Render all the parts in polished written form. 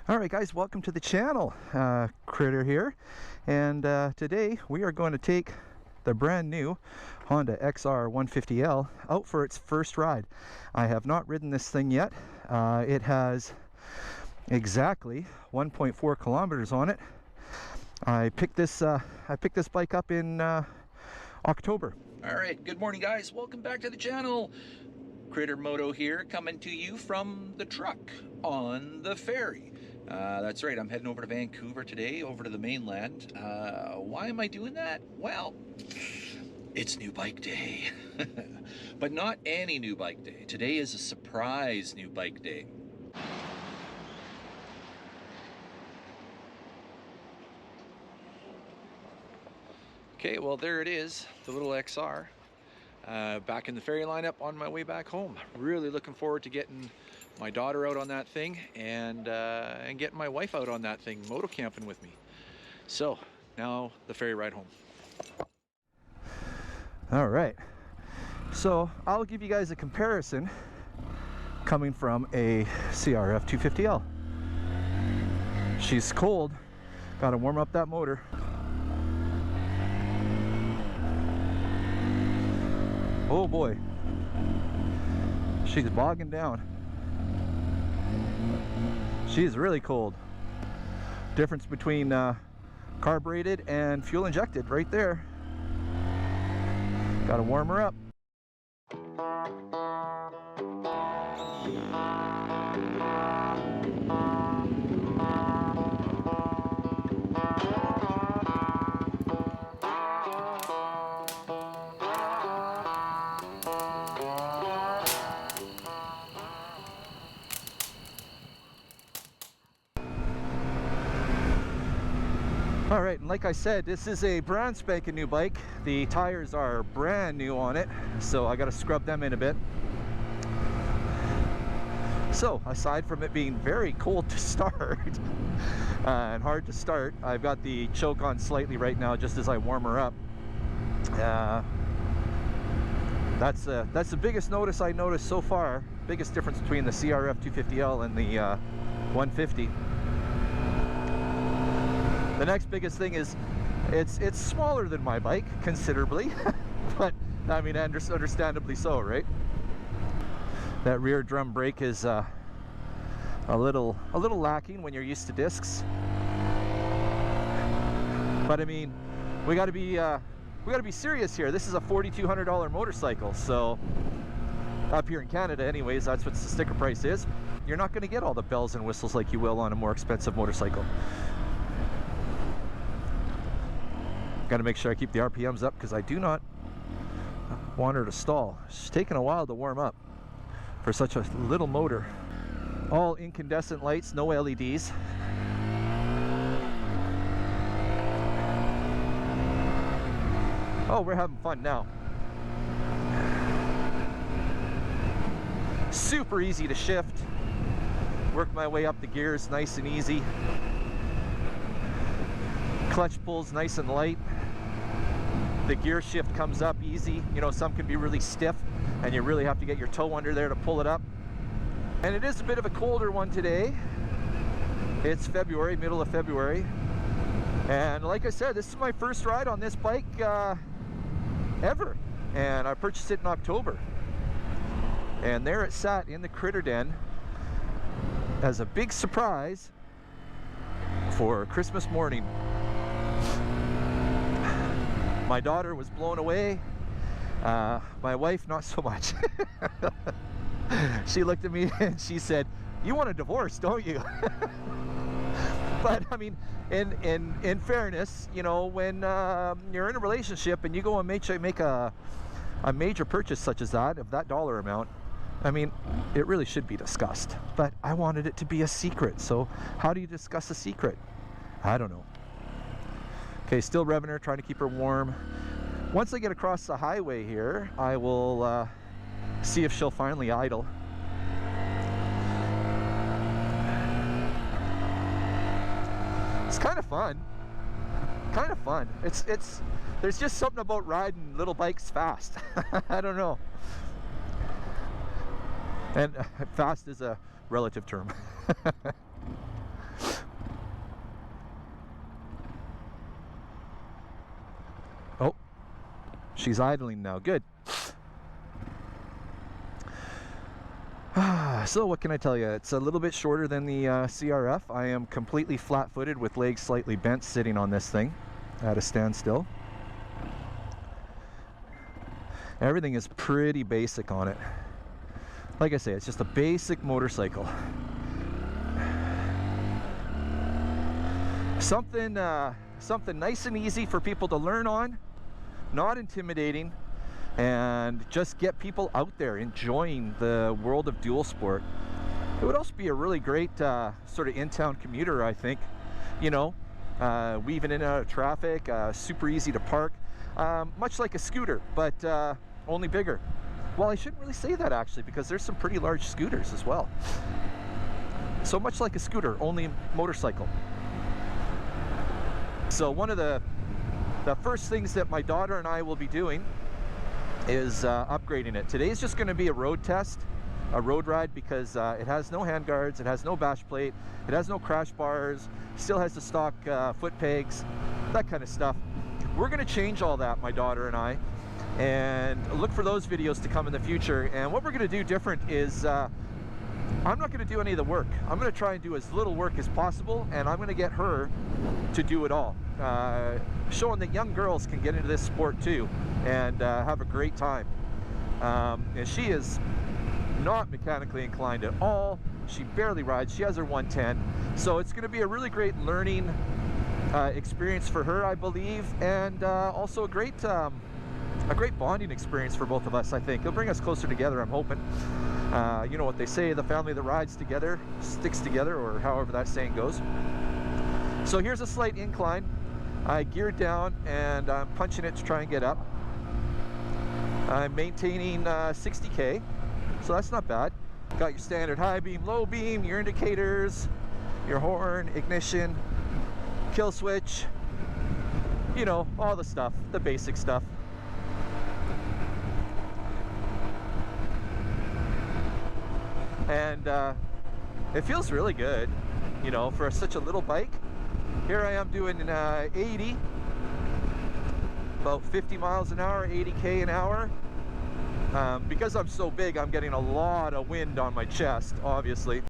Alright guys, welcome to the channel. Critter here, and today we are going to take the brand new Honda XR150L out for its first ride. I have not ridden this thing yet. It has exactly 1.4 kilometers on it. I picked this bike up in October. Alright, good morning guys, welcome back to the channel. Critter Moto here, coming to you from the truck on the ferry. That's right, I'm heading over to Vancouver today, over to the mainland. Why am I doing that? Well, it's new bike day. But not any new bike day. Today is a surprise new bike day. Okay, well there it is, the little XR. Back in the ferry lineup on my way back home. Really looking forward to getting my daughter out on that thing and getting my wife out on that thing, moto camping with me. So now the ferry ride home. All right, so I'll give you guys a comparison coming from a CRF 250L. She's cold, got to warm up that motor. Oh boy, she's bogging down. She's really cold. Difference between carbureted and fuel injected right there. Gotta warm her up. All right, and like I said, this is a brand spanking new bike. The tires are brand new on it, so I got to scrub them in a bit. So aside from it being very cold to start and hard to start, I've got the choke on slightly right now just as I warm her up. That's the biggest notice I noticed so far. Biggest difference between the CRF 250L and the 150. The next biggest thing is it's smaller than my bike considerably, but I mean understandably so, right? That rear drum brake is a little lacking when you're used to discs. But I mean, we got to be serious here. This is a $4,200 motorcycle, so up here in Canada, anyways, that's what the sticker price is. You're not going to get all the bells and whistles like you will on a more expensive motorcycle. Got to make sure I keep the RPMs up because I do not want her to stall. She's taken a while to warm up for such a little motor. All incandescent lights, no LEDs. Oh, we're having fun now. Super easy to shift. Work my way up the gears nice and easy. Clutch pulls nice and light. The gear shift comes up easy. You know, some can be really stiff and you really have to get your toe under there to pull it up. And it is a bit of a colder one today. It's February, middle of February. And like I said, this is my first ride on this bike ever. And I purchased it in October. And there it sat in the critter den as a big surprise for Christmas morning. My daughter was blown away. My wife, not so much. She looked at me and she said, "You want a divorce, don't you?" But I mean, in fairness, you know, when you're in a relationship and you go and make a major purchase such as that, of that dollar amount, I mean, it really should be discussed. But I wanted it to be a secret. So how do you discuss a secret? I don't know. Okay, still revving her, trying to keep her warm. Once I get across the highway here, I will see if she'll finally idle. It's kind of fun. Kind of fun. There's just something about riding little bikes fast. I don't know. And fast is a relative term. She's idling now. Good. So what can I tell you? It's a little bit shorter than the CRF. I am completely flat-footed with legs slightly bent, sitting on this thing at a standstill. Everything is pretty basic on it. Like I say, it's just a basic motorcycle. Something nice and easy for people to learn on, not intimidating, and just get people out there enjoying the world of dual sport. It would also be a really great sort of in-town commuter, I think. You know, weaving in and out of traffic, super easy to park, much like a scooter, but only bigger. Well, I shouldn't really say that actually, because there's some pretty large scooters as well. So much like a scooter, only motorcycle. So one of the first things that my daughter and I will be doing is upgrading it. Today's just going to be a road test, a road ride, because it has no handguards, it has no bash plate, it has no crash bars, still has the stock foot pegs, that kind of stuff. We're going to change all that, my daughter and I, and look for those videos to come in the future. And what we're going to do different is I'm not going to do any of the work. I'm going to try and do as little work as possible, and I'm going to get her to do it all, showing that young girls can get into this sport too and have a great time. And she is not mechanically inclined at all. She barely rides. She has her 110, so it's going to be a really great learning experience for her, I believe, and also a great bonding experience for both of us. I think it'll bring us closer together, I'm hoping. You know what they say, the family that rides together sticks together, or however that saying goes. So here's a slight incline. I geared down and I'm punching it to try and get up. I'm maintaining 60k, so that's not bad. Got your standard high beam, low beam, your indicators, your horn, ignition, kill switch, you know, all the stuff, the basic stuff. And it feels really good, you know, for such a little bike. Here I am doing 80, about 50 miles an hour, 80k an hour. Because I'm so big, I'm getting a lot of wind on my chest, obviously.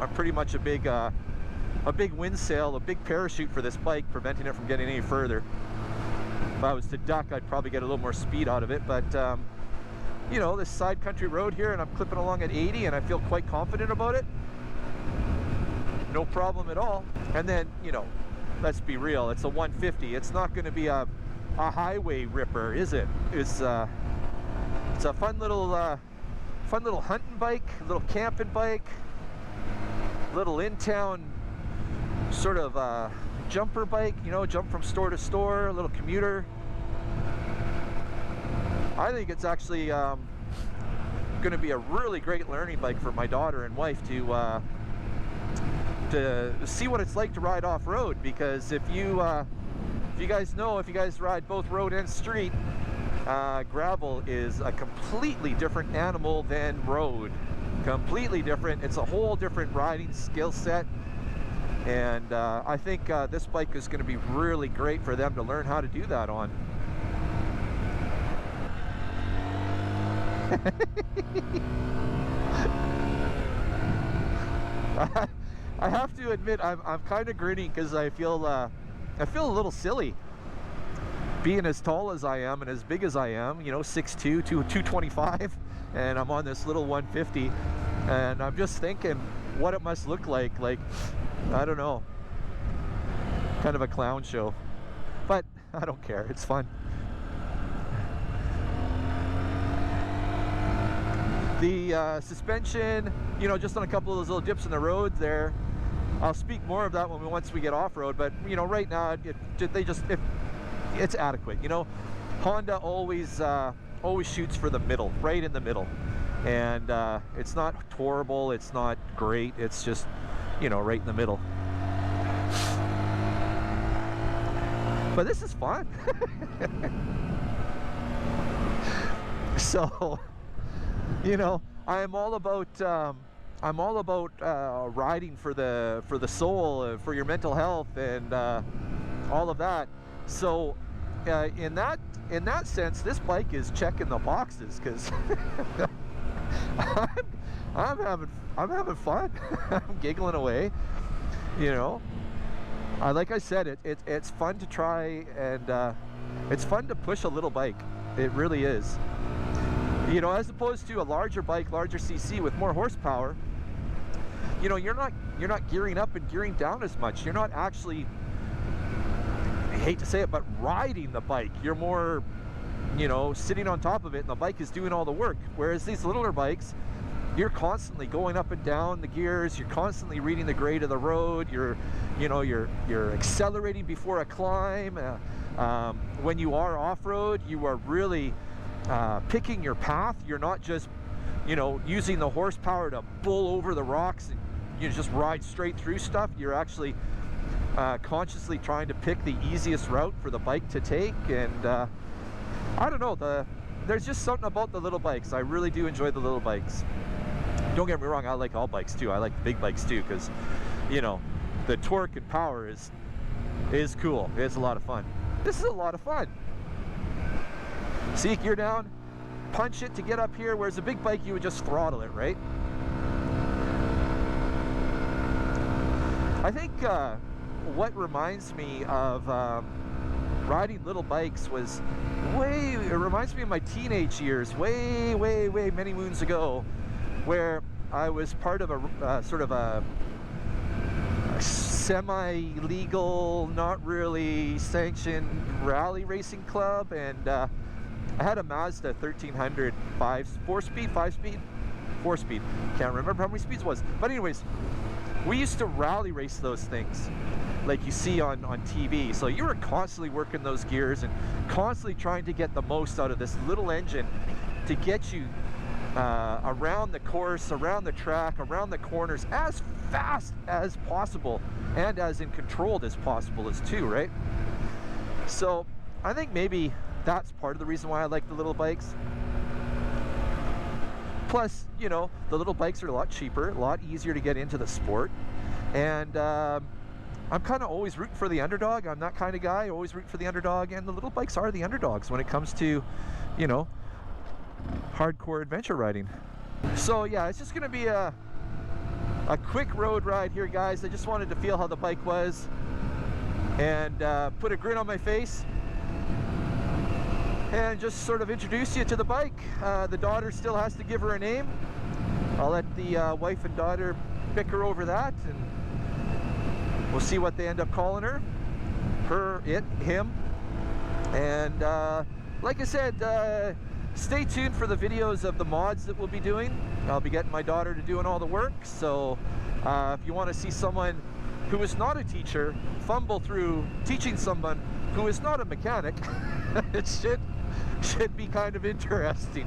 I'm pretty much a big wind sail, a big parachute for this bike, preventing it from getting any further. If I was to duck, I'd probably get a little more speed out of it, but you know, this side country road here, and I'm clipping along at 80, and I feel quite confident about it. No problem at all. And then, you know, let's be real, it's a 150. It's not going to be a highway ripper, is it? It's a fun little hunting bike, little camping bike, little in-town sort of jumper bike, you know, jump from store to store, a little commuter. I think it's actually going to be a really great learning bike for my daughter and wife to see what it's like to ride off-road, because if you guys know, if you guys ride both road and street, gravel is a completely different animal than road. Completely different. It's a whole different riding skill set, and I think this bike is going to be really great for them to learn how to do that on. I have to admit, I'm kind of grinning because I feel a little silly being as tall as I am and as big as I am, you know, 6'2", 225, and I'm on this little 150, and I'm just thinking what it must look like, I don't know, kind of a clown show, but I don't care, it's fun. The suspension, you know, just on a couple of those little dips in the road there. I'll speak more of that once we get off-road, but you know, right now it's adequate. You know, Honda always shoots for the middle, right in the middle, and it's not horrible, it's not great, it's just, you know, right in the middle. But this is fun. So, you know, I'm all about riding for the soul, for your mental health, and all of that. So in that in that sense, this bike is checking the boxes, because I'm having fun. I'm giggling away, you know. Like I said, it's fun to try, and it's fun to push a little bike. It really is. You know, as opposed to a larger bike, larger CC with more horsepower, you know, you're not gearing up and gearing down as much. You're not actually, I hate to say it, but riding the bike. You're more, you know, sitting on top of it, and the bike is doing all the work. Whereas these littler bikes, you're constantly going up and down the gears. You're constantly reading the grade of the road. You're accelerating before a climb. When you are off-road, you are really picking your path. You're not just, you know, using the horsepower to bull over the rocks and you just ride straight through stuff. You're actually consciously trying to pick the easiest route for the bike to take. And I don't know, there's just something about the little bikes. I really do enjoy the little bikes. Don't get me wrong, I like all bikes too. I like the big bikes too, because, you know, the torque and power is cool. It's a lot of fun. This is a lot of fun. See, gear down, punch it to get up here, whereas a big bike you would just throttle it, right? I think what reminds me of riding little bikes was it reminds me of my teenage years, way many moons ago, where I was part of a sort of a semi-legal, not really sanctioned rally racing club, and I had a Mazda 1300 4-speed, can't remember how many speeds it was, but anyways, we used to rally race those things like you see on TV. So you were constantly working those gears and constantly trying to get the most out of this little engine to get you around the course, around the track, around the corners as fast as possible and as in controlled as possible as too, right? So I think maybe that's part of the reason why I like the little bikes. Plus, you know, the little bikes are a lot cheaper, a lot easier to get into the sport, and I'm kind of always rooting for the underdog. I'm that kind of guy, always root for the underdog, and the little bikes are the underdogs when it comes to, you know, hardcore adventure riding. So yeah, it's just gonna be a quick road ride here, guys. I just wanted to feel how the bike was and put a grin on my face and just sort of introduce you to the bike. The daughter still has to give her a name. I'll let the wife and daughter bicker over that, and we'll see what they end up calling her. Her, it, him. And like I said, stay tuned for the videos of the mods that we'll be doing. I'll be getting my daughter to doing all the work, so if you want to see someone who is not a teacher fumble through teaching someone who is not a mechanic, it should be kind of interesting.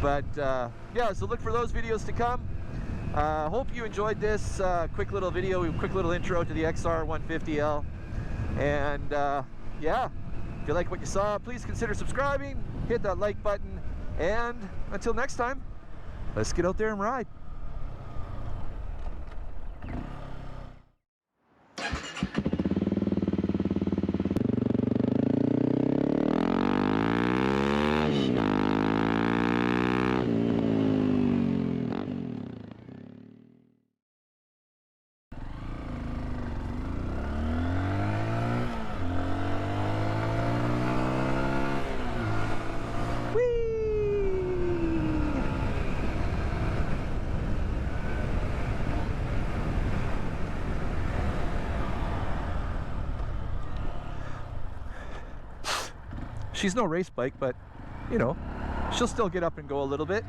But yeah, so look for those videos to come. Hope you enjoyed this quick little video, quick little intro to the XR150L. And yeah, if you like what you saw, please consider subscribing, hit that like button, and until next time, let's get out there and ride. She's no race bike, but, you know, she'll still get up and go a little bit.